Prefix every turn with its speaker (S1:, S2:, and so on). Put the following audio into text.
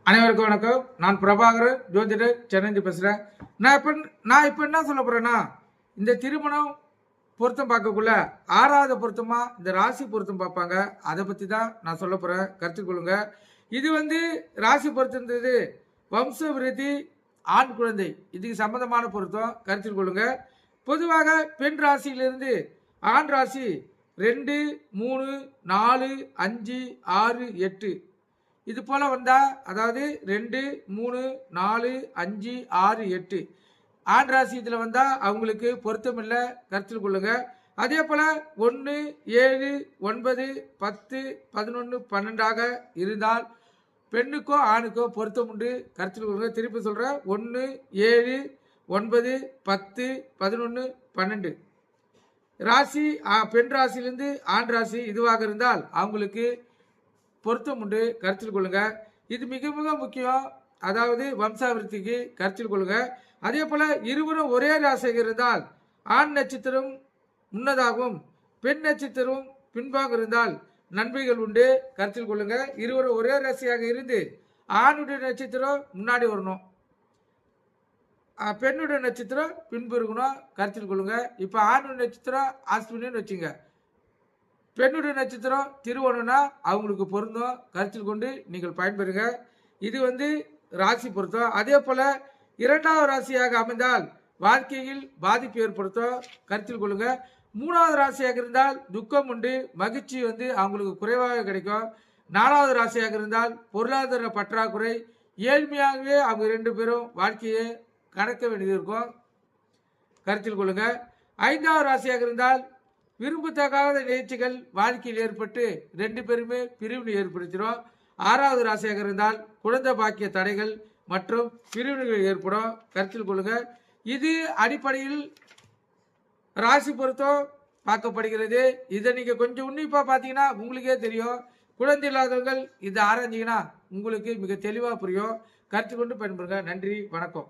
S1: அனைவருக்கும் வணக்கம். நான் பிரபாகரன், ஜோதிடர், சென்னை பேசுகிறேன். நான் இப்போ என்ன சொல்ல போகிறேன்னா, இந்த திருமணம் பொருத்தம் பார்க்கக்குள்ள 6வது பொருத்தமா இந்த ராசி பொருத்தம் பார்ப்பாங்க. அதை பற்றி தான் நான் சொல்ல போகிறேன். கருத்துக்கொள்ளுங்க. இது ராசி பொருத்தன்றது வம்ச விருத்தி, ஆண் குழந்தை, இதுக்கு சம்பந்தமான பொருத்தம். கருத்தில் கொள்ளுங்க. பொதுவாக பெண் ராசியிலிருந்து ஆண் ராசி 2, 3, 4, 5, 6, 8 இது போல வந்தா, அதாவது 2, 3, 4, 5, 6, 8 ஆண் ராசி இதில் வந்தா அவங்களுக்கு பொருத்தம் இல்லை. கருத்தில் கொள்ளுங்க. அதே போல 1, 7, 9, 10, 11, 12 இருந்தால் பெண்ணுக்கோ ஆணுக்கோ பொருத்தம் உண்டு. கருத்தில் கொள்ளுங்க. திருப்பி சொல்றேன். 1, 7, 9, 10, 11, 12 ராசி பெண் ராசியிலிருந்து ஆண் ராசி இதுவாக இருந்தால் அவங்களுக்கு பொருத்தம் உண்டு. கருத்தில் கொள்ளுங்க. இது மிக மிக முக்கியம். அதாவது வம்சாவிருத்திக்கு கருத்தில் கொள்ளுங்க. அதே போல இருவரும் ஒரே ராசியாக இருந்தால் ஆண் நட்சத்திரம் முன்னதாகவும் பெண் நட்சத்திரம் பின்பாக இருந்தால் நன்மைகள் உண்டு. கருத்தில் கொள்ளுங்க. இருவரும் ஒரே ராசியாக இருந்து ஆணுடைய நட்சத்திரம் முன்னாடி வரணும், பெண்ணுடைய நட்சத்திரம் பின்பு இருக்கணும். கருத்தில் கொள்ளுங்க. இப்போ ஆணுடைய நட்சத்திரம் ஆஸ்வினின்னு வச்சுங்க, பெண்ணுடைய நட்சத்திரம் திருவோணம்னா அவங்களுக்கு பொருந்தும். கருத்தில் கொண்டு நீங்கள் பயன்பெறுங்க. இது ராசி பொருத்தம். அதே போல 2வது ராசியாக அமைந்தால் வாழ்க்கையில் பாதிப்பு ஏற்படுத்தும். கருத்தில் கொள்ளுங்க. 3வது ராசியாக இருந்தால் துக்கம் உண்டு, மகிழ்ச்சி அவங்களுக்கு குறைவாக கிடைக்கும். 4வது ராசியாக இருந்தால் பொருளாதார பற்றாக்குறை, ஏழ்மையாகவே அவங்க 2 பேரும் வாழ்க்கையை கடக்க வேண்டியது இருக்கும். கருத்தில் கொள்ளுங்க. 5வது ராசியாக இருந்தால் விரும்பத்தகாத நிகழ்ச்சிகள் வாழ்க்கையில் ஏற்பட்டு 2 பேருமே பிரிவினை ஏற்படுத்திடும். 6வது ராசியாக இருந்தால் குழந்தை பாக்கிய தடைகள் மற்றும் பிரிவினைகள் ஏற்படும். கருத்தில் கொள்ளுங்க. இது அடிப்படையில் ராசி பொருத்தம் பார்க்கப்படுகிறது. இதை நீங்க கொஞ்சம் உன்னிப்பா பார்த்தீங்கன்னா உங்களுக்கே தெரியும். குழந்தை இல்லாதவர்கள் இதை ஆராய்ஞ்சீங்கன்னா உங்களுக்கு மிக தெளிவாக புரியும். கருத்து கொண்டு பயன்படுங்க. நன்றி, வணக்கம்.